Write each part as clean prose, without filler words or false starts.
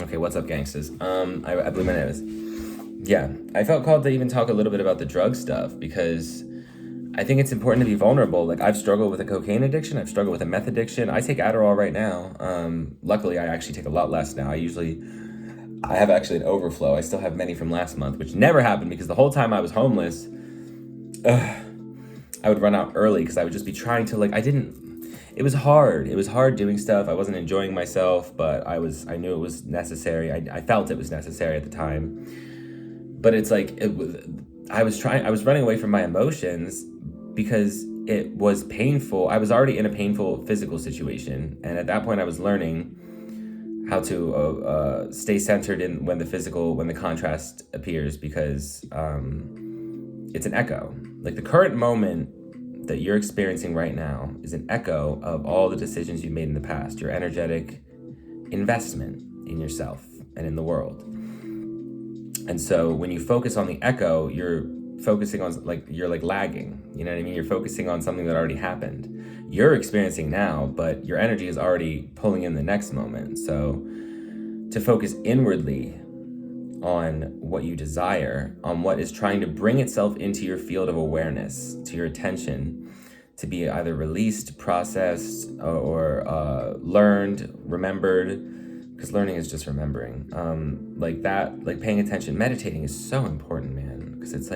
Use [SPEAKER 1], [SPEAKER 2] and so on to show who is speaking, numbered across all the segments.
[SPEAKER 1] Okay, what's up, gangsters? I blew my nose. Yeah, I felt called to even talk a little bit about the drug stuff because I think it's important to be vulnerable. Like, I've struggled with a cocaine addiction. I've struggled with a meth addiction. I take Adderall right now. Luckily, I actually take a lot less now. I have actually an overflow. I still have many from last month, which never happened because the whole time I was homeless, I would run out early because I would just be trying to, it was hard. It was hard doing stuff. I wasn't enjoying myself, but I knew it was necessary. I felt it was necessary at the time. But it's like, I was running away from my emotions because it was painful. I was already in a painful physical situation. And at that point I was learning how to stay centered in when the contrast appears, because it's an echo. Like, the current moment that you're experiencing right now is an echo of all the decisions you made in the past, your energetic investment in yourself and in the world. And so when you focus on the echo, you're focusing on, you're lagging, you know what I mean? You're focusing on something that already happened. You're experiencing now, but your energy is already pulling in the next moment. So to focus inwardly on what you desire, on what is trying to bring itself into your field of awareness, to your attention, to be either released, processed, or learned, remembered, because learning is just remembering. Paying attention, meditating is so important, man, because it's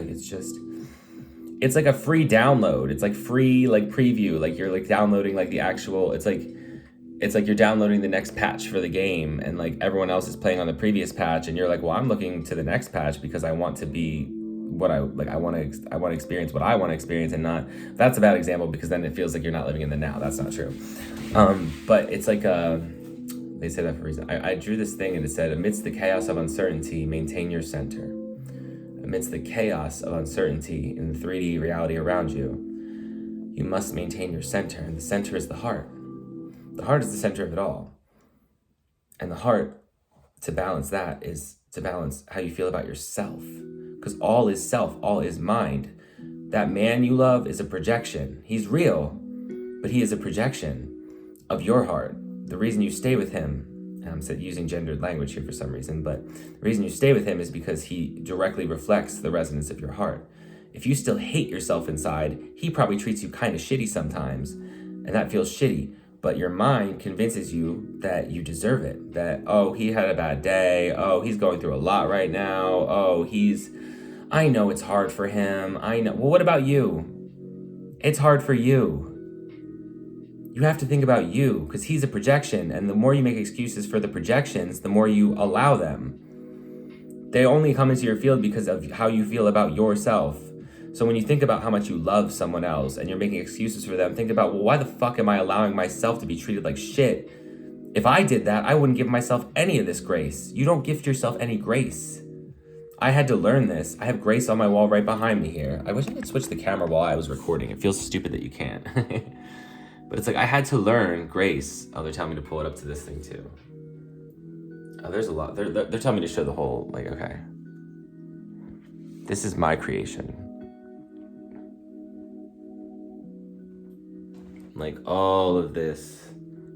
[SPEAKER 1] like a free download. It's like free, preview, you're downloading the actual, it's like you're downloading the next patch for the game, and everyone else is playing on the previous patch, and you're like, well, I'm looking to the next patch because I want to be what I want to experience what I want to experience, and not, that's a bad example because then it feels like you're not living in the now. That's not true. But it's like they say that for a reason. I drew this thing and it said, amidst the chaos of uncertainty, maintain your center. Amidst the chaos of uncertainty in the 3D reality around you, you must maintain your center, and the center is the heart. The heart is the center of it all. And the heart, to balance that, is to balance how you feel about yourself. Because all is self, all is mind. That man you love is a projection. He's real, but he is a projection of your heart. The reason you stay with him, and I'm using gendered language here for some reason, but the reason you stay with him is because he directly reflects the resonance of your heart. If you still hate yourself inside, he probably treats you kind of shitty sometimes, and that feels shitty. But your mind convinces you that you deserve it. That, oh, he had a bad day. Oh, he's going through a lot right now. Oh, I know it's hard for him. I know. Well, what about you? It's hard for you. You have to think about you, because he's a projection. And the more you make excuses for the projections, the more you allow them. They only come into your field because of how you feel about yourself. So when you think about how much you love someone else and you're making excuses for them, think about, well, why the fuck am I allowing myself to be treated like shit? If I did that, I wouldn't give myself any of this grace. You don't gift yourself any grace. I had to learn this. I have grace on my wall right behind me here. I wish I could switch the camera while I was recording. It feels stupid that you can't. But it's I had to learn grace. Oh, they're telling me to pull it up to this thing too. Oh, there's a lot. They're telling me to show the whole, okay. This is my creation. All of this.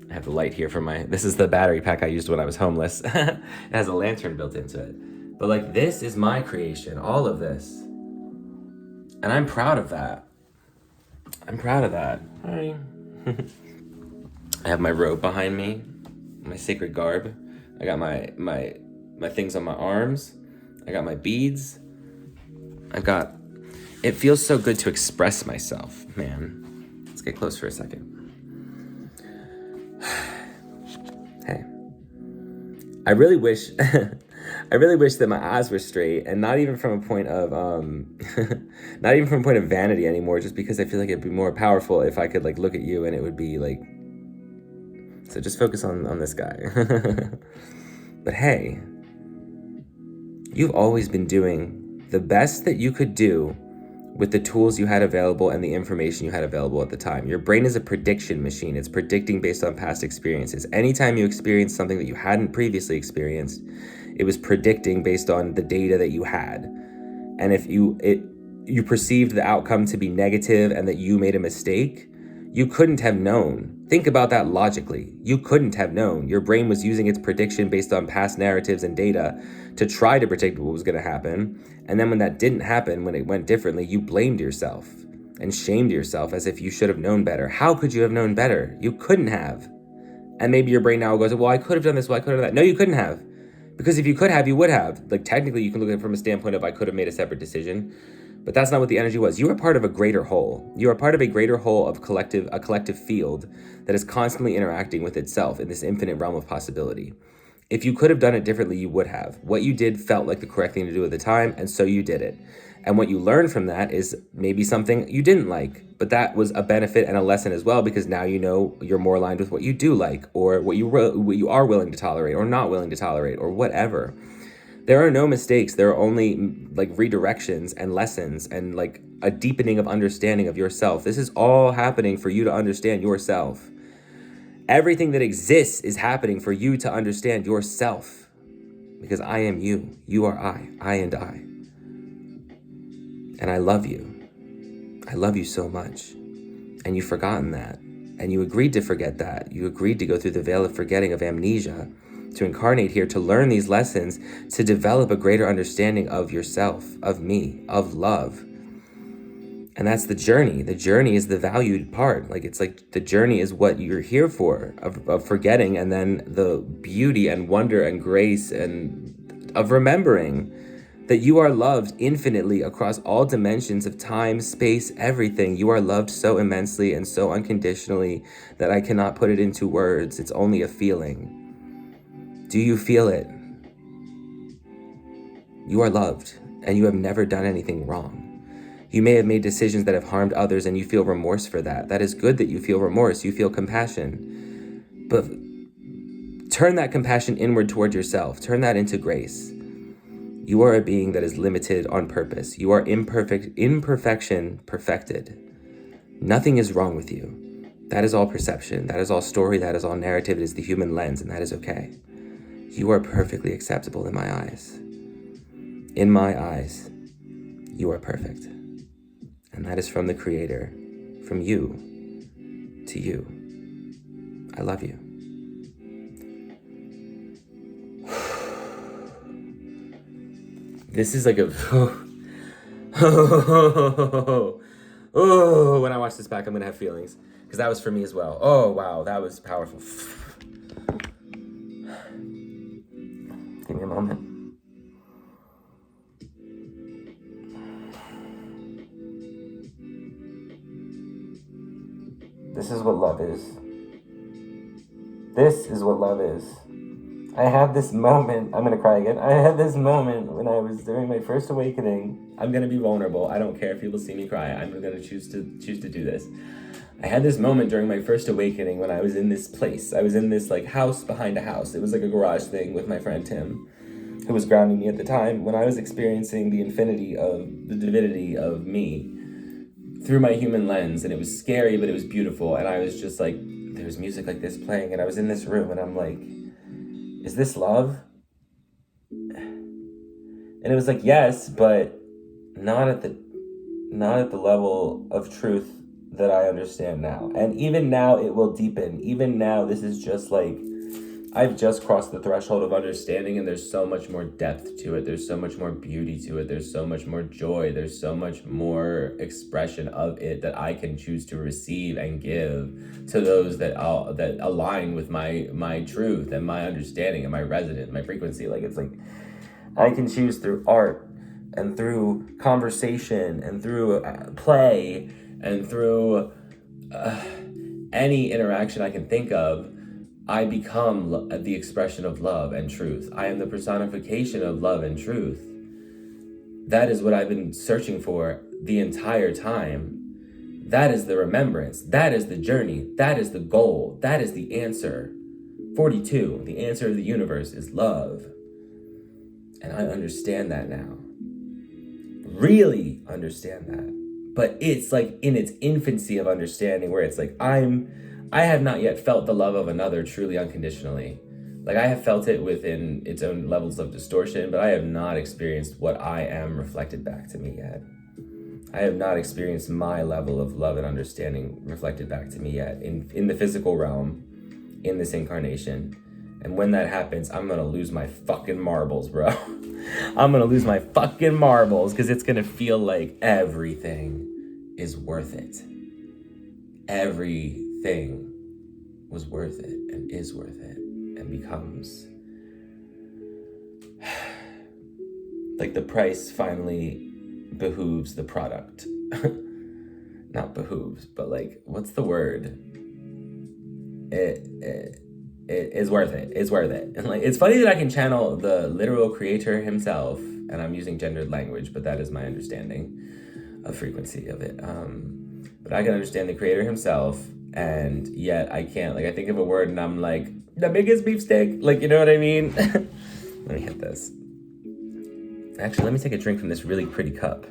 [SPEAKER 1] I have the light here for this is the battery pack I used when I was homeless. It has a lantern built into it. But this is my creation, all of this. And I'm proud of that. Hi. I have my robe behind me, my sacred garb. I got my things on my arms. I got my beads. It feels so good to express myself, man. Let's get close for a second. Hey, I really wish that my eyes were straight, and not even from a point of vanity anymore, just because I feel like it'd be more powerful if I could look at you and it would be so just focus on this guy. But hey, you've always been doing the best that you could do with the tools you had available and the information you had available at the time. Your brain is a prediction machine. It's predicting based on past experiences. Anytime you experience something that you hadn't previously experienced, it was predicting based on the data that you had. And if you perceived the outcome to be negative and that you made a mistake, you couldn't have known Think about that logically. You couldn't have known. Your brain was using its prediction based on past narratives and data to try to predict what was going to happen. And then when that didn't happen, when it went differently, you blamed yourself and shamed yourself as if you should have known better. How could you have known better? You couldn't have. And maybe your brain now goes, well, I could have done this, well, I could have done that. No, you couldn't have. Because if you could have, you would have. Like, technically, you can look at it from a standpoint of I could have made a separate decision. But that's not what the energy was. You are part of a greater whole. You are part of a greater whole of a collective field that is constantly interacting with itself in this infinite realm of possibility. If you could have done it differently, you would have. What you did felt like the correct thing to do at the time, and so you did it. And what you learned from that is maybe something you didn't like, but that was a benefit and a lesson as well, because now you know you're more aligned with what you do like, or what you are willing to tolerate or not willing to tolerate, or whatever. There are no mistakes. There are only like redirections and lessons and like a deepening of understanding of yourself. This is all happening for you to understand yourself. Everything that exists is happening for you to understand yourself, because I am you. You are I and I. And I love you. I love you so much. And you've forgotten that. And you agreed to forget that. You agreed to go through the veil of forgetting, of amnesia, to incarnate here, to learn these lessons, to develop a greater understanding of yourself, of me, of love. And that's the journey. The journey is the valued part. Like, it's like the journey is what you're here for, of forgetting, and then the beauty and wonder and grace and of remembering that you are loved infinitely across all dimensions of time, space, everything. You are loved so immensely and so unconditionally that I cannot put it into words. It's only a feeling. Do you feel it? You are loved, and you have never done anything wrong. You may have made decisions that have harmed others, and you feel remorse for that. That is good that you feel remorse. You feel compassion. But turn that compassion inward toward yourself. Turn that into grace. You are a being that is limited on purpose. You are imperfection perfected. Nothing is wrong with you. That is all perception. That is all story. That is all narrative. It is the human lens, and that is okay. You are perfectly acceptable in my eyes. In my eyes, you are perfect. And that is from the Creator, from you to you. I love you. This is like a... Oh, when I watch this back, I'm going to have feelings. Because that was for me as well. Oh, wow, that was powerful. Give me a moment. This is what love is. This is what love is. I had this moment, I'm going to cry again. I had this moment when I was during my first awakening. I'm going to be vulnerable. I don't care if people see me cry. I'm going to choose to do this. I had this moment during my first awakening when I was in this place. I was in this like house behind a house. It was like a garage thing with my friend Tim, who was grounding me at the time, when I was experiencing the infinity of the divinity of me through my human lens. And it was scary, but it was beautiful. And I was just like, there was music like this playing, and I was in this room, and I'm like, is this love? And it was like, yes, but not at the level of truth that I understand now. And even now it will deepen. Even now, this is just like, I've just crossed the threshold of understanding, and there's so much more depth to it. There's so much more beauty to it. There's so much more joy. There's so much more expression of it that I can choose to receive and give to those that align with my truth and my understanding and my resonance, my frequency. Like, it's like, I can choose through art and through conversation and through play and through any interaction I can think of. I become the expression of love and truth. I am the personification of love and truth. That is what I've been searching for the entire time. That is the remembrance. That is the journey. That is the goal. That is the answer. 42, the answer of the universe is love. And I understand that now. Really understand that. But it's like in its infancy of understanding, where it's like, I have not yet felt the love of another truly unconditionally. Like, I have felt it within its own levels of distortion, but I have not experienced what I am reflected back to me yet. I have not experienced my level of love and understanding reflected back to me yet in the physical realm, in this incarnation. And when that happens, I'm gonna lose my fucking marbles, bro. I'm gonna lose my fucking marbles, because it's gonna feel like everything is worth it. Everything was worth it and is worth it and becomes like the price finally behooves the product. Not behooves, but like, what's the word? It is worth it. It's worth it. And like, it's funny that I can channel the literal creator himself, and I'm using gendered language, but that is my understanding of frequency of it. But I can understand the creator himself, and yet I can't. Like, I think of a word and I'm like, the biggest beefsteak. Like, you know what I mean? Let me hit this. Actually, let me take a drink from this really pretty cup.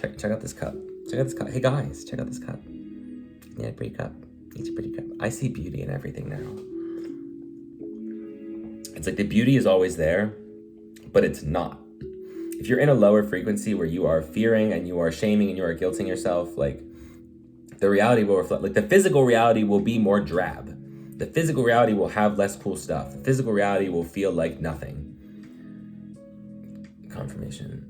[SPEAKER 1] Check out this cup. Check out this cup. Hey guys, check out this cup. Yeah, pretty cup. It's a pretty cup. I see beauty in everything now. It's like the beauty is always there, but it's not. If you're in a lower frequency where you are fearing and you are shaming and you are guilting yourself, like, the reality will reflect, like, the physical reality will be more drab. The physical reality will have less cool stuff. The physical reality will feel like nothing. Confirmation.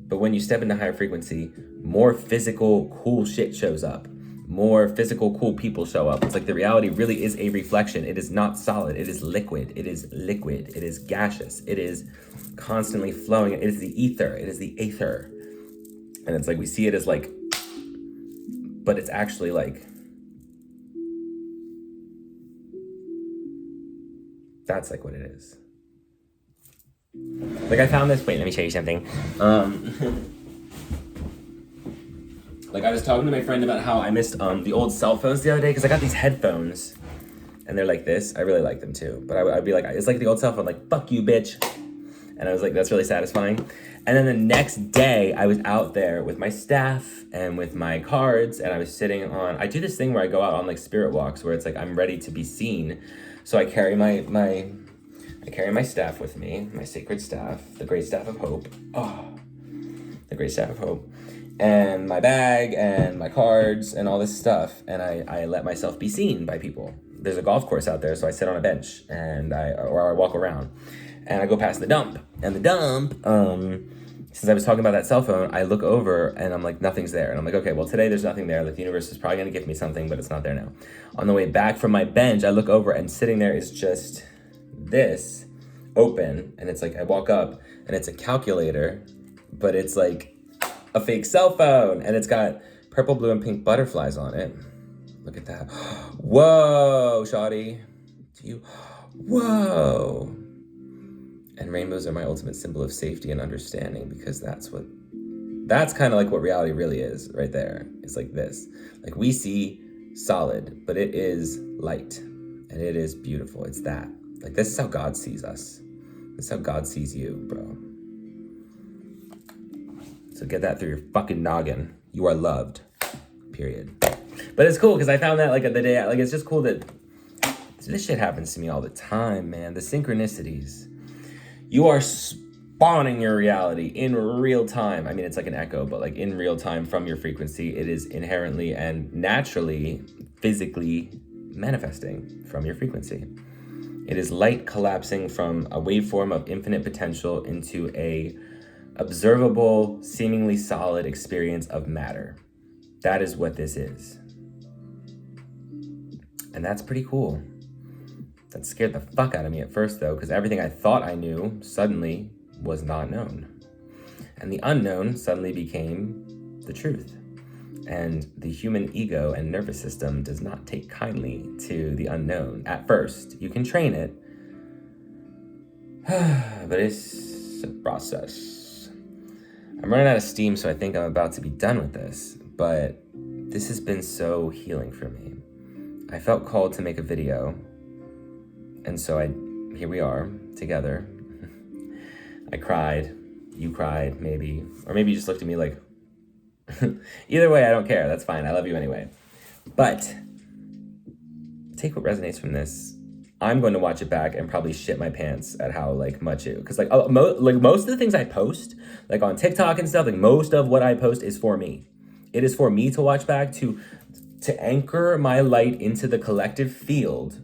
[SPEAKER 1] But when you step into higher frequency, more physical cool shit shows up. More physical cool people show up. It's like the reality really is a reflection. It is not solid. It is liquid. It is liquid. It is gaseous. It is constantly flowing. It is the ether. It is the aether. And it's like we see it as like, but it's actually like, that's like what it is. Like, I found this, wait, let me show you something. Like, I was talking to my friend about how I missed the old cell phones the other day, because I got these headphones, and they're like this. I really like them too, but I'd be like, it's like the old cell phone, like, fuck you, bitch. And I was like, that's really satisfying. And then the next day, I was out there with my staff and with my cards, and I was sitting on, I do this thing where I go out on like spirit walks, where it's like, I'm ready to be seen. So I carry I carry my staff with me, my sacred staff, the great staff of hope. Oh, the great staff of hope. And my bag and my cards and all this stuff. And I let myself be seen by people. There's a golf course out there, so I sit on a bench and I walk around. And I go past the dump. And the dump, since I was talking about that cell phone, I look over and I'm like, nothing's there. And I'm like, okay, well, today there's nothing there. Like, the universe is probably gonna give me something, but it's not there now. On the way back from my bench, I look over and sitting there is just this open. And it's like, I walk up and it's a calculator, but it's like a fake cell phone. And it's got purple, blue, and pink butterflies on it. Look at that. Whoa, shawty. Whoa. And rainbows are my ultimate symbol of safety and understanding, because that's kind of like what reality really is right there. It's like this. Like, we see solid, but it is light and it is beautiful. It's that. Like, this is how God sees us. This is how God sees you, bro. So get that through your fucking noggin. You are loved. Period. But it's cool because I found that like the day, like, it's just cool that this shit happens to me all the time, man. The synchronicities. You are spawning your reality in real time. I mean, it's like an echo, but like in real time from your frequency, it is inherently and naturally, physically manifesting from your frequency. It is light collapsing from a waveform of infinite potential into a observable, seemingly solid experience of matter. That is what this is. And that's pretty cool. That scared the fuck out of me at first, though, because everything I thought I knew suddenly was not known. And the unknown suddenly became the truth. And the human ego and nervous system does not take kindly to the unknown at first. You can train it, but it's a process. I'm running out of steam, so I think I'm about to be done with this, but this has been so healing for me. I felt called to make a video. And so here we are together. I cried, you cried, maybe, or maybe you just looked at me like, either way, I don't care. That's fine. I love you anyway. But take what resonates from this. I'm going to watch it back and probably shit my pants at how like much it, because like most of the things I post like on TikTok and stuff, like most of what I post is for me. It is for me to watch back, to anchor my light into the collective field.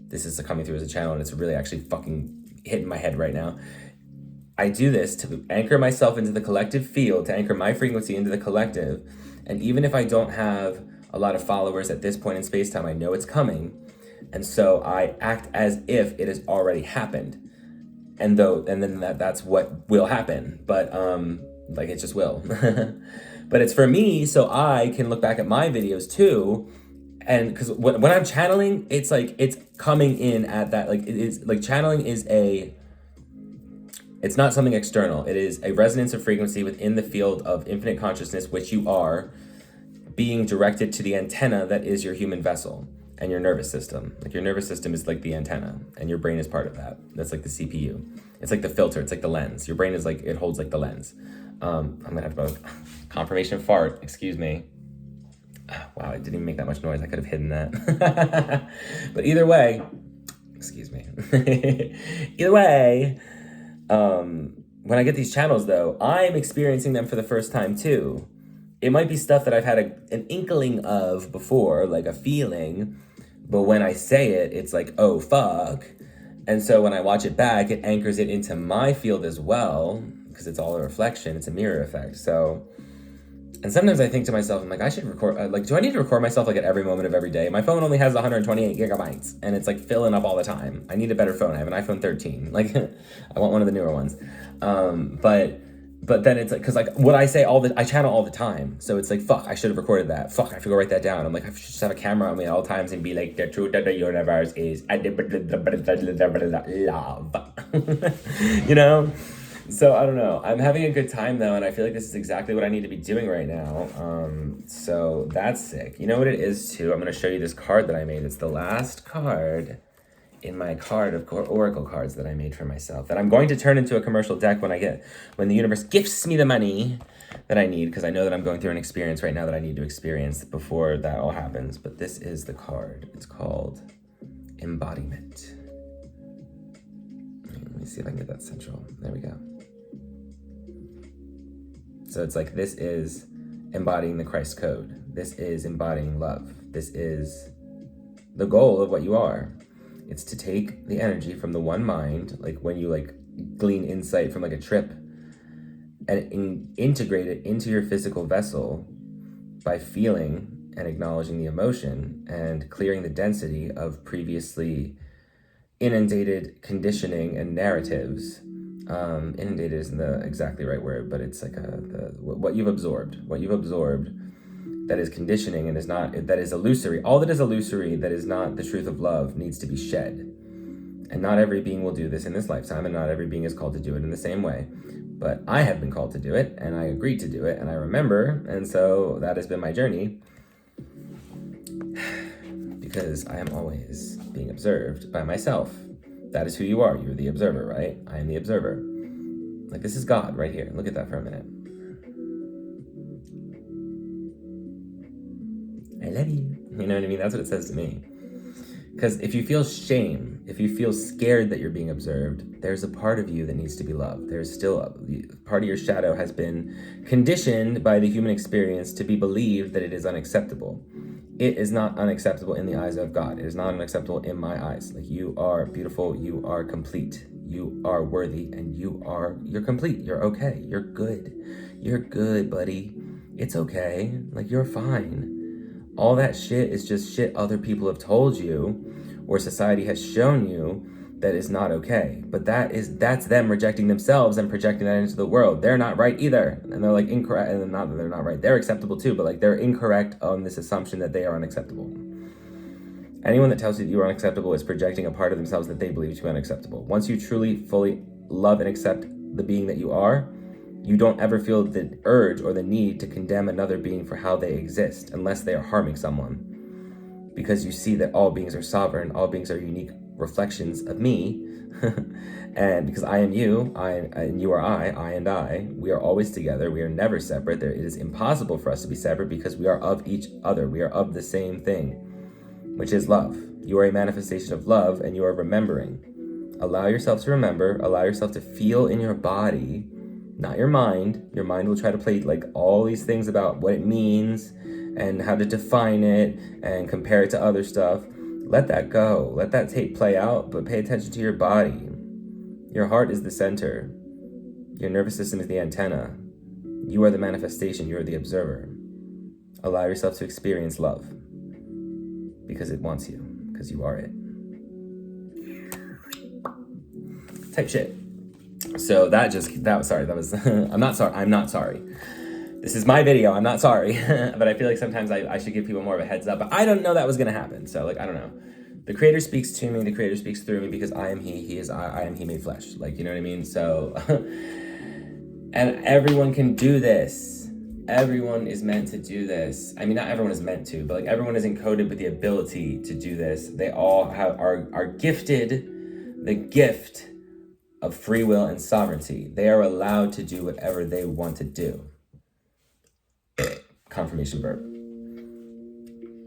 [SPEAKER 1] This is coming through as a channel, and it's really actually fucking hitting my head right now. I do this to anchor myself into the collective field, to anchor my frequency into the collective. And even if I don't have a lot of followers at this point in space-time, I know it's coming. And so I act as if it has already happened. And then that's what will happen. But like it just will. But it's for me, so I can look back at my videos too. And because when I'm channeling, it's like it's coming in at that, like it is like channeling is it's not something external. It is a resonance of frequency within the field of infinite consciousness, which you are, being directed to the antenna that is your human vessel and your nervous system. Like your nervous system is like the antenna, and your brain is part of that. That's like the CPU. It's like the filter. It's like the lens. Your brain is like, it holds like the lens. I'm gonna have to go confirmation fart. Excuse me. Wow, it didn't even make that much noise. I could have hidden that. But either way, excuse me. Either way, when I get these channels though, I'm experiencing them for the first time too. It might be stuff that I've had an inkling of before, like a feeling, but when I say it, it's like, oh fuck. And so when I watch it back, it anchors it into my field as well, because it's all a reflection, it's a mirror effect. So, and sometimes I think to myself, I'm like, I should record, like, do I need to record myself like at every moment of every day? My phone only has 128 gigabytes and it's like filling up all the time. I need a better phone. I have an iPhone 13. Like, I want one of the newer ones. But then it's like, cause like what I say I channel all the time. So it's like, fuck, I should have recorded that. Fuck, I have to go write that down. I'm like, I should just have a camera on me at all times and be like, the truth of the universe is love. You know? So I don't know. I'm having a good time though, and I feel like this is exactly what I need to be doing right now. So that's sick. You know what it is too? I'm gonna show you this card that I made. It's the last card in my card of oracle cards that I made for myself, that I'm going to turn into a commercial deck when the universe gifts me the money that I need, because I know that I'm going through an experience right now that I need to experience before that all happens. But this is the card. It's called Embodiment. Let me see if I can get that central. There we go. So it's like, this is embodying the Christ code. This is embodying love. This is the goal of what you are. It's to take the energy from the one mind, like when you like glean insight from like a trip, and integrate it into your physical vessel by feeling and acknowledging the emotion and clearing the density of previously inundated conditioning and narratives. Inundated isn't the exactly right word, but it's like what you've absorbed that is conditioning and that is illusory. All that is illusory, that is not the truth of love, needs to be shed. And not every being will do this in this lifetime, and not every being is called to do it in the same way. But I have been called to do it, and I agreed to do it, and I remember, and so that has been my journey. Because I am always being observed by myself. That is who you are. You're the observer, right? I am the observer. Like, this is God right here. Look at that for a minute. I love you. You know what I mean? That's what it says to me. Because if you feel shame, if you feel scared that you're being observed, there's a part of you that needs to be loved. There's still a part of your shadow has been conditioned by the human experience to be believed that it is unacceptable. It is not unacceptable in the eyes of God. It is not unacceptable in my eyes. Like, you are beautiful, you are complete, you are worthy, and you're complete. You're okay. You're good. You're good, buddy. It's okay. Like, you're fine. All that shit is just shit other people have told you, or society has shown you, that is not okay. But that's them rejecting themselves and projecting that into the world. They're not right either. And they're like incorrect, and not that they're not right. They're acceptable too, but like they're incorrect on this assumption that they are unacceptable. Anyone that tells you that you are unacceptable is projecting a part of themselves that they believe to be unacceptable. Once you truly, fully love and accept the being that you are, you don't ever feel the urge or the need to condemn another being for how they exist, unless they are harming someone. Because you see that all beings are sovereign, all beings are unique reflections of me. And because I am you, and you are I and I, we are always together. We are never separate. It is impossible for us to be separate because we are of each other. We are of the same thing, which is love. You are a manifestation of love, and you are remembering. Allow yourself to remember. Allow yourself to feel in your body, not your mind. Your mind will try to play like all these things about what it means and how to define it and compare it to other stuff. Let that go. Let that tape play out, but pay attention to your body. Your heart is the center. Your nervous system is the antenna. You are the manifestation. You are the observer. Allow yourself to experience love because it wants you, because you are it. Type shit. So I'm not sorry. This is my video, I'm not sorry. But I feel like sometimes I should give people more of a heads up, but I don't know that was gonna happen. So like, I don't know. The Creator speaks to me, the Creator speaks through me because I am He is I am He made flesh. Like, you know what I mean? So, and everyone can do this. Everyone is meant to do this. I mean, not everyone is meant to, but like everyone is encoded with the ability to do this. They all are gifted the gift of free will and sovereignty. They are allowed to do whatever they want to do. Confirmation verb.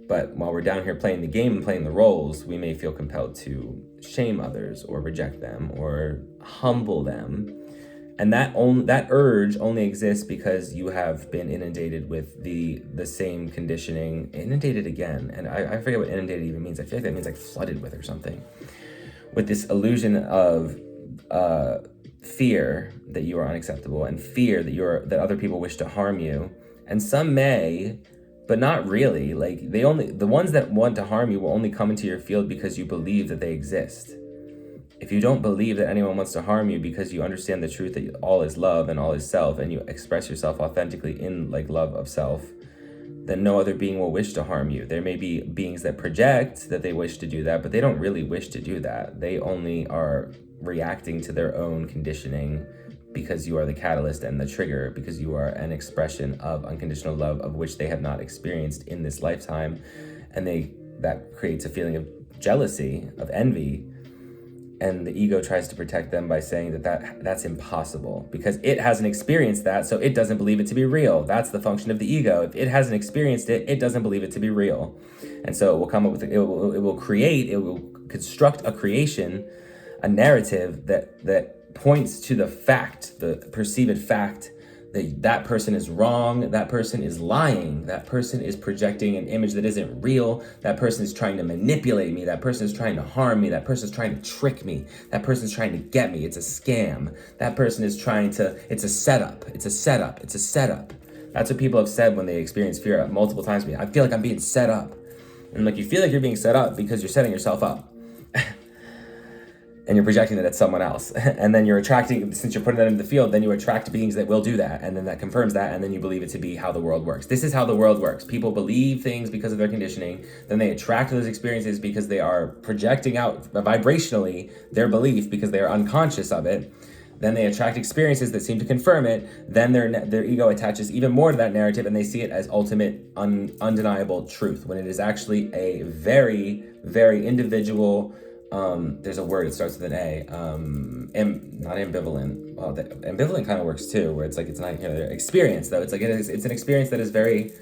[SPEAKER 1] But while we're down here playing the game and playing the roles, we may feel compelled to shame others or reject them or humble them. And that urge only exists because you have been inundated with the same conditioning. Inundated again. And I forget what inundated even means. I feel like that means like flooded with or something. With this illusion of fear that you are unacceptable and fear that other people wish to harm you. And some may, but not really. Like the ones that want to harm you will only come into your field because you believe that they exist. If you don't believe that anyone wants to harm you because you understand the truth that all is love and all is self, and you express yourself authentically in like love of self, then no other being will wish to harm you. There may be beings that project that they wish to do that, but they don't really wish to do that. They only are reacting to their own conditioning because you are the catalyst and the trigger, because you are an expression of unconditional love of which they have not experienced in this lifetime. And that creates a feeling of jealousy, of envy. And the ego tries to protect them by saying that's impossible because it hasn't experienced that, so it doesn't believe it to be real. That's the function of the ego. If it hasn't experienced it, it doesn't believe it to be real. And so it will come up with, it will construct a creation, a narrative that points to the fact, the perceived fact, that person is wrong, that person is lying, that person is projecting an image that isn't real, that person is trying to manipulate me, that person is trying to harm me, that person is trying to trick me, that person is trying to get me, it's a scam, that person is it's a setup. That's what people have said when they experience fear multiple times to me. I feel like I'm being set up. And like, you feel like you're being set up because you're setting yourself up. And you're projecting that at someone else. And then you're attracting, since you're putting that into the field, then you attract beings that will do that. And then that confirms that. And then you believe it to be how the world works. This is how the world works. People believe things because of their conditioning. Then they attract those experiences because they are projecting out vibrationally their belief because they are unconscious of it. Then they attract experiences that seem to confirm it. Then their ego attaches even more to that narrative and they see it as ultimate, undeniable truth. When it is actually a very, very individual, there's a word, it starts with an A, not ambivalent. Well, ambivalent kind of works too, where it's like, it's not, experience though. It's like, it's an experience that is very,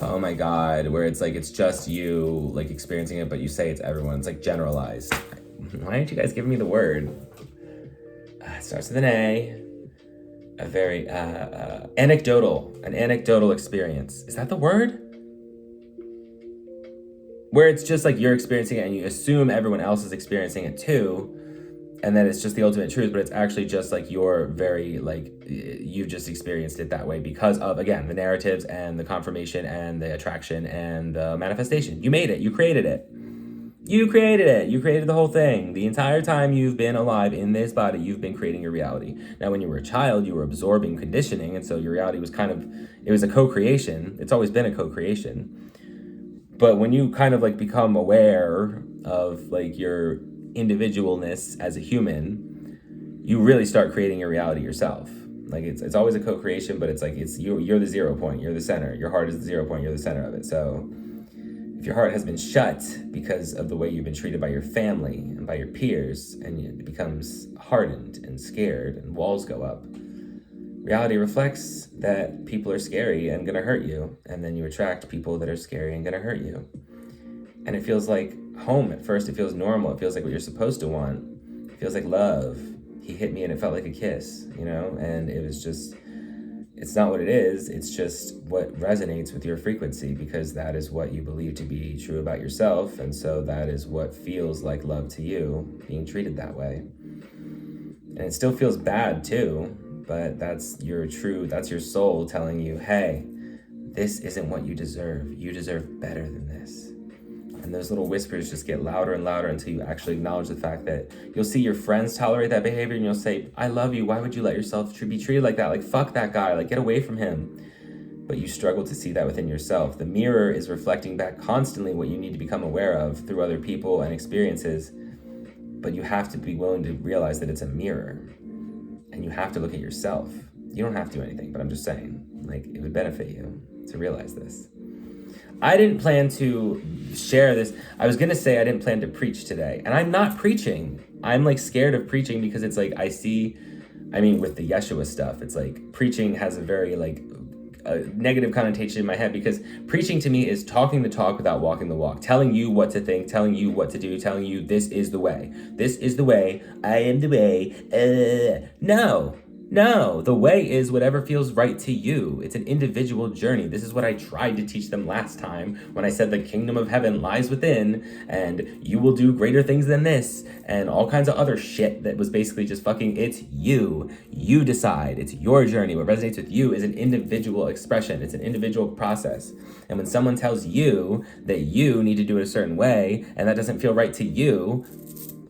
[SPEAKER 1] oh my God, where it's like, it's just you like experiencing it, but you say it's everyone. It's like generalized. Why aren't you guys giving me the word? It starts with an A, a very, an anecdotal experience. Is that the word? Where it's just like you're experiencing it and you assume everyone else is experiencing it too. And then it's just the ultimate truth, but it's actually just like you've just experienced it that way because of, again, the narratives and the confirmation and the attraction and the manifestation. You made it. You created it. You created the whole thing. The entire time you've been alive in this body, you've been creating your reality. Now, when you were a child, you were absorbing conditioning. And so your reality was it was a co-creation. It's always been a co-creation. But when you kind of like become aware of like your individualness as a human, you really start creating your reality yourself. Like it's always a co-creation, but it's like you're the 0 point, you're the center. Your heart is the 0 point, you're the center of it. So if your heart has been shut because of the way you've been treated by your family and by your peers, and it becomes hardened and scared and walls go up, reality reflects that people are scary and gonna hurt you, and then you attract people that are scary and gonna hurt you. And it feels like home at first. It feels normal. It feels like what you're supposed to want. It feels like love. He hit me and it felt like a kiss, you know? And it was just, it's not what it is. It's just what resonates with your frequency, because that is what you believe to be true about yourself. And so that is what feels like love to you, being treated that way. And it still feels bad too, but that's your soul telling you, hey, this isn't what you deserve. You deserve better than this. And those little whispers just get louder and louder until you actually acknowledge the fact that you'll see your friends tolerate that behavior and you'll say, I love you. Why would you let yourself be treated like that? Like, fuck that guy. Like, get away from him. But you struggle to see that within yourself. The mirror is reflecting back constantly what you need to become aware of through other people and experiences. But you have to be willing to realize that it's a mirror. And you have to look at yourself. You don't have to do anything, but I'm just saying, like, it would benefit you to realize this. I didn't plan to share this. I was going to say I didn't plan to preach today. And I'm not preaching. I'm like scared of preaching because it's like with the Yeshua stuff, it's like preaching has a very like a negative connotation in my head, because preaching to me is talking the talk without walking the walk, telling you what to think, telling you what to do, telling you this is the way. This is the way. I am the way. No, the way is whatever feels right to you. It's an individual journey. This is what I tried to teach them last time when I said the kingdom of heaven lies within and you will do greater things than this and all kinds of other shit that was basically just fucking, it's you. You decide. It's your journey. What resonates with you is an individual expression. It's an individual process. And when someone tells you that you need to do it a certain way and that doesn't feel right to you,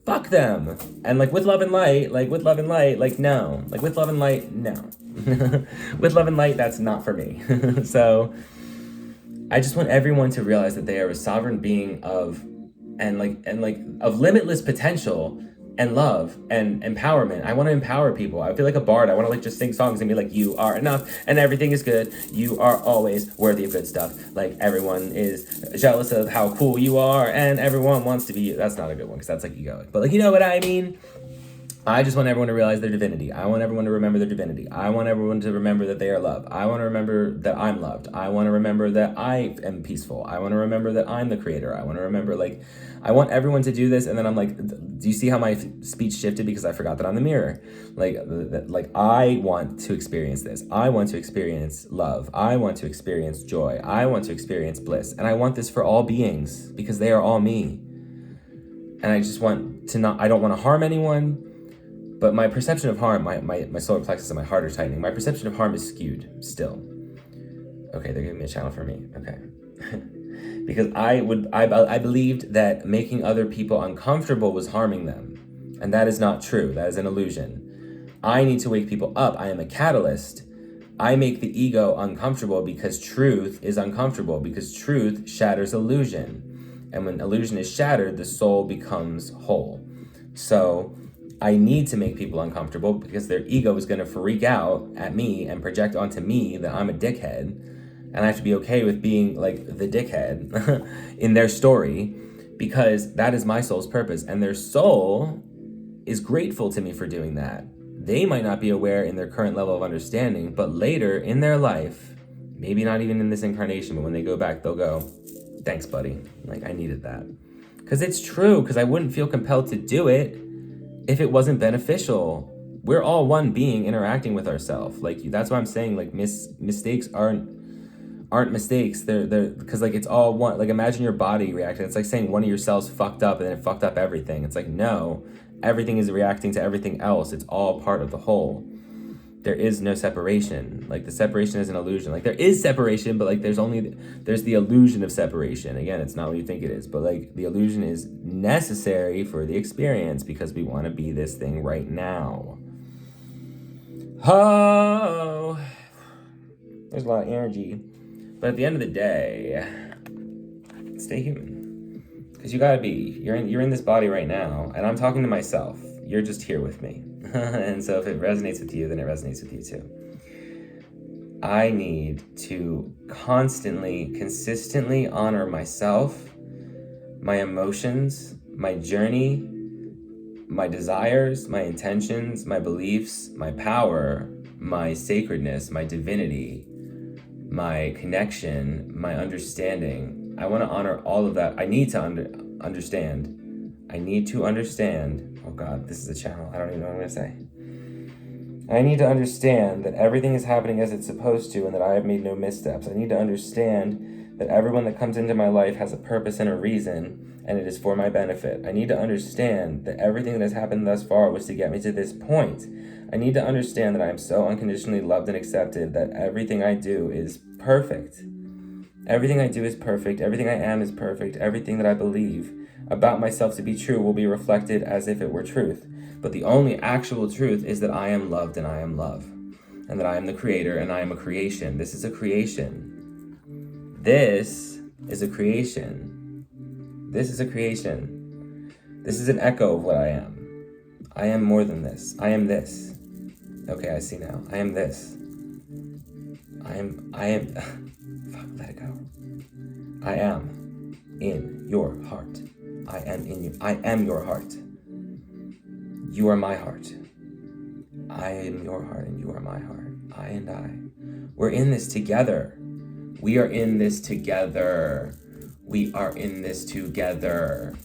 [SPEAKER 1] fuck them. And like with love and light, no. Like with love and light, no. With love and light, that's not for me. So I just want everyone to realize that they are a sovereign being of limitless potential and love and empowerment. I want to empower people. I feel like a bard. I want to like just sing songs and be like, you are enough and everything is good. You are always worthy of good stuff. Like everyone is jealous of how cool you are and everyone wants to be you. That's not a good one because that's like egoic. But like, you know what I mean? I just want everyone to realize their divinity. I want everyone to remember their divinity. I want everyone to remember that they are loved. I want to remember that I'm loved. I want to remember that I am peaceful. I want to remember that I'm the creator. I want to remember, like, I want everyone to do this. And then I'm like, do you see how my speech shifted? Because I forgot that on the mirror. Like I want to experience this. I want to experience love. I want to experience joy. I want to experience bliss. And I want this for all beings because they are all me. And I just want to I don't want to harm anyone. But my perception of harm, my solar plexus and my heart are tightening. My perception of harm is skewed still. Okay, they're giving me a channel for me. Okay. Because I believed that making other people uncomfortable was harming them. And that is not true. That is an illusion. I need to wake people up. I am a catalyst. I make the ego uncomfortable because truth is uncomfortable, because truth shatters illusion. And when illusion is shattered, the soul becomes whole. So I need to make people uncomfortable because their ego is going to freak out at me and project onto me that I'm a dickhead. And I have to be okay with being like the dickhead in their story because that is my soul's purpose. And their soul is grateful to me for doing that. They might not be aware in their current level of understanding, but later in their life, maybe not even in this incarnation, but when they go back, they'll go, thanks, buddy. Like, I needed that. Because it's true, because I wouldn't feel compelled to do it if it wasn't beneficial. We're all one being interacting with ourselves. Like, that's why I'm saying, like, mistakes aren't mistakes. They're because like it's all one. Like, imagine your body reacting. It's like saying one of your cells fucked up and then it fucked up everything. It's like, no, everything is reacting to everything else. It's all part of the whole. There is no separation. Like, the separation is an illusion. Like, there is separation, but like there's the illusion of separation. Again, it's not what you think it is, but like the illusion is necessary for the experience because we want to be this thing right now. Oh, there's a lot of energy. But at the end of the day, stay human. Because you're in this body right now, and I'm talking to myself. You're just here with me. And so if it resonates with you, then it resonates with you too. I need to consistently honor myself, my emotions, my journey, my desires, my intentions, my beliefs, my power, my sacredness, my divinity, my connection, my understanding. I want to honor all of that. I need to understand. I need to understand. Oh God, this is a channel. I don't even know what I'm gonna say. I need to understand that everything is happening as it's supposed to and that I have made no missteps. I need to understand that everyone that comes into my life has a purpose and a reason, and it is for my benefit. I need to understand that everything that has happened thus far was to get me to this point. I need to understand that I am so unconditionally loved and accepted that everything I do is perfect. Everything I do is perfect. Everything I am is perfect. Everything that I believe about myself to be true will be reflected as if it were truth. But the only actual truth is that I am loved and I am love. And that I am the creator and I am a creation. This is a creation. This is a creation. This is a creation. This is an echo of what I am. I am more than this. I am this. Okay, I see now. I am this. I am, fuck, let it go. I am in your heart. I am in you. I am your heart. You are my heart. I am your heart and you are my heart. I and I. We're in this together. We are in this together. We are in this together.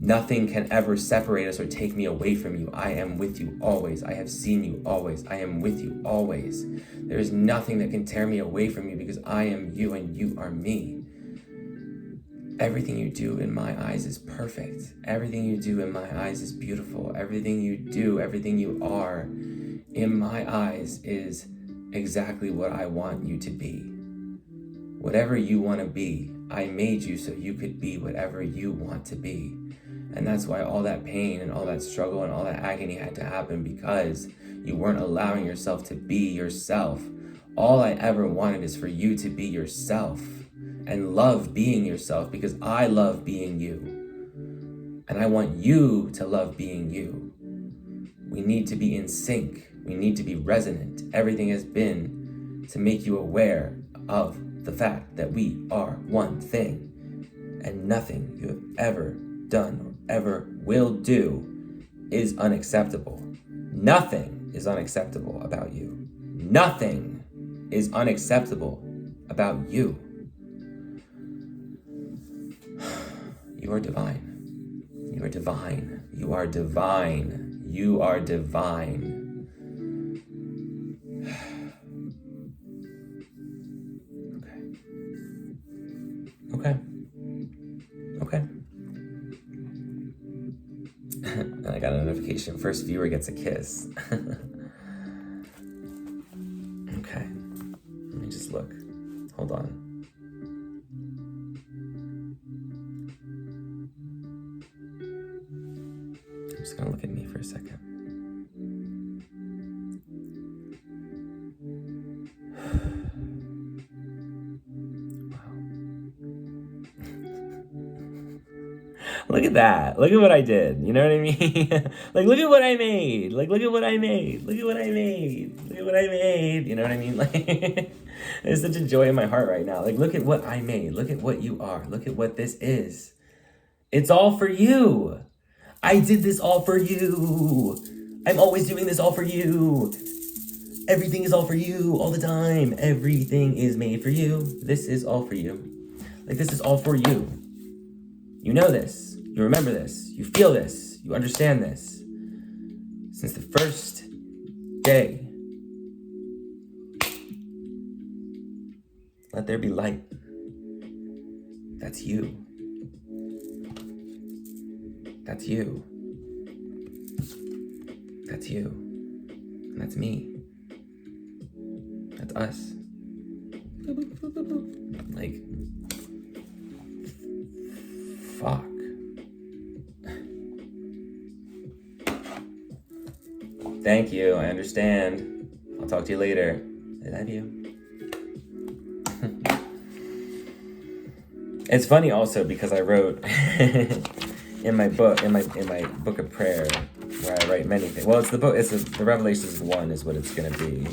[SPEAKER 1] Nothing can ever separate us or take me away from you. I am with you always. I have seen you always. I am with you always. There is nothing that can tear me away from you because I am you and you are me. Everything you do in my eyes is perfect. Everything you do in my eyes is beautiful. Everything you do, everything you are in my eyes is exactly what I want you to be. Whatever you want to be, I made you so you could be whatever you want to be. And that's why all that pain and all that struggle and all that agony had to happen, because you weren't allowing yourself to be yourself. All I ever wanted is for you to be yourself and love being yourself, because I love being you. And I want you to love being you. We need to be in sync. We need to be resonant. Everything has been to make you aware of the fact that we are one thing, and nothing you have ever done or ever will do is unacceptable. Nothing is unacceptable about you. Nothing is unacceptable about you. You are divine. You are divine. You are divine. You are divine. Okay. And I got a notification. First viewer gets a kiss. Okay. Let me just look. Hold on. I'm just gonna look at me for a second. Look at that. Look at what I did. You know what I mean? Like, look at what I made. Like, look at what I made. Look at what I made. Look at what I made. You know what I mean? Like, there's such a joy in my heart right now. Like, look at what I made. Look at what you are. Look at what this is. It's all for you. I did this all for you. I'm always doing this all for you. Everything is all for you all the time. Everything is made for you. This is all for you. Like, this is all for you. You know this. You remember this. You feel this. You understand this. Since the first day. Let there be light. That's you. That's you. That's you. And that's me. That's us. Like, fuck. Thank you. I understand. I'll talk to you later. I love you. It's funny also because I wrote in my book of prayer, where I write many things. Well, it's the book. The Revelations 1 is what it's gonna be.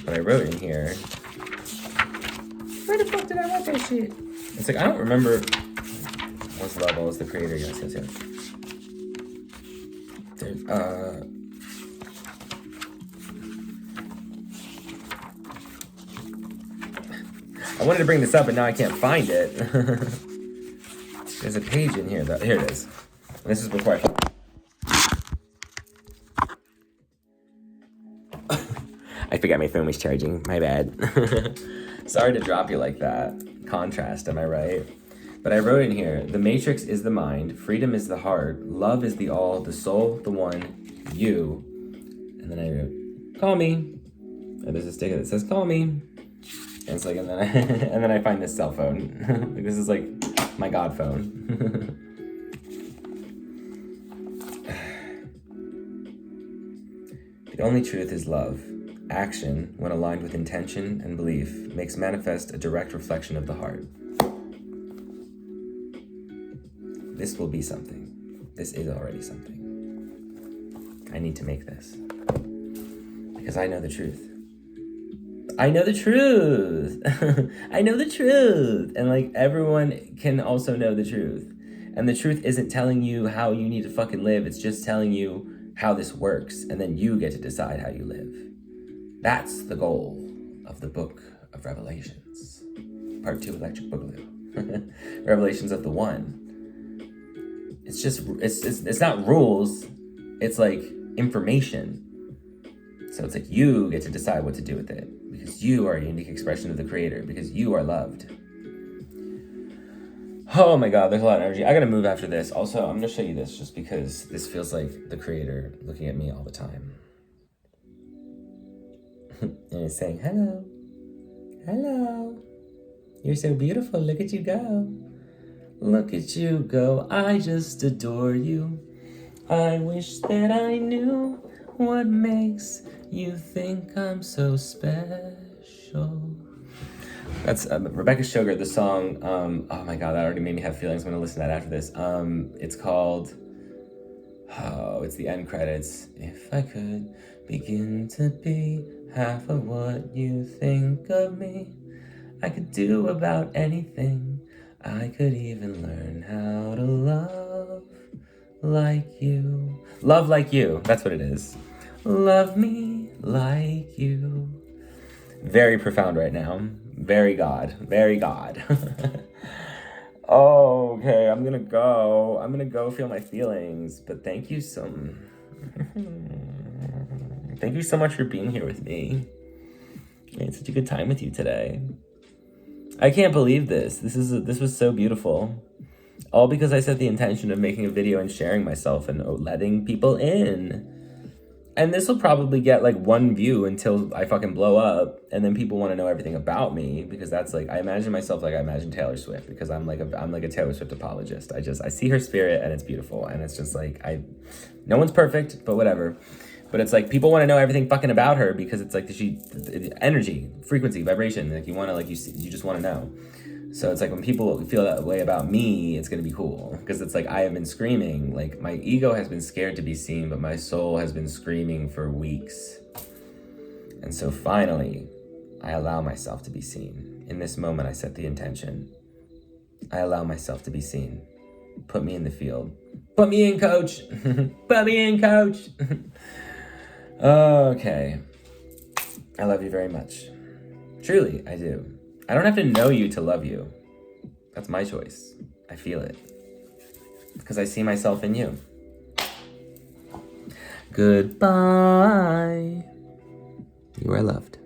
[SPEAKER 1] But I wrote in here. Where the fuck did I write that shit? It's like I don't remember. What's love? All is the creator. Yes. There's I wanted to bring this up, and now I can't find it. There's a page in here, though. Here it is. This is before I forgot my phone was charging. My bad. Sorry to drop you like that. Contrast, am I right? But I wrote in here, the matrix is the mind, freedom is the heart, love is the all, the soul, the one, you. And then I wrote, call me. And there's a sticker that says, call me. And it's like, and then I find this cell phone. Like, this is like my God phone. The only truth is love. Action, when aligned with intention and belief, makes manifest a direct reflection of the heart. This will be something. This is already something. I need to make this. Because I know the truth. I know the truth. I know the truth. And like everyone can also know the truth. And the truth isn't telling you how you need to fucking live. It's just telling you how this works. And then you get to decide how you live. That's the goal of the book of Revelations. Part 2, Electric Boogaloo. Revelations of the One. It's just, it's not rules. It's like information. So it's like you get to decide what to do with it. Because you are a unique expression of the Creator. Because you are loved. Oh my God, there's a lot of energy. I gotta move after this. Also, I'm gonna show you this just because this feels like the Creator looking at me all the time. And it's saying, hello. Hello. You're so beautiful. Look at you go. Look at you go. I just adore you. I wish that I knew what makes you think I'm so special. That's Rebecca Sugar, the song. Oh my God, that already made me have feelings. I'm gonna listen to that after this. It's called, it's the end credits. If I could begin to be half of what you think of me, I could do about anything. I could even learn how to love like you. Love like you, that's what it is. Love me like you. Very profound right now. Very God. Very God. Okay, I'm gonna go feel my feelings. But thank you so Thank you so much for being here with me. I had such a good time with you today. I can't believe this. This was so beautiful. All because I set the intention of making a video and sharing myself and letting people in. And this will probably get like 1 view until I fucking blow up, and then people want to know everything about me, because that's like, I imagine myself like I imagine Taylor Swift, because I'm like a Taylor Swift apologist. I see her spirit and it's beautiful, and it's just like no one's perfect, but whatever. But it's like people want to know everything fucking about her, because it's like the energy, frequency, vibration. Like you want to you just want to know. So it's like when people feel that way about me, it's going to be cool. Because it's like I have been screaming. Like my ego has been scared to be seen, but my soul has been screaming for weeks. And so finally, I allow myself to be seen. In this moment, I set the intention. I allow myself to be seen. Put me in the field. Put me in, coach. Put me in, coach. Okay. I love you very much. Truly, I do. I don't have to know you to love you. That's my choice. I feel it. Because I see myself in you. Goodbye. You are loved.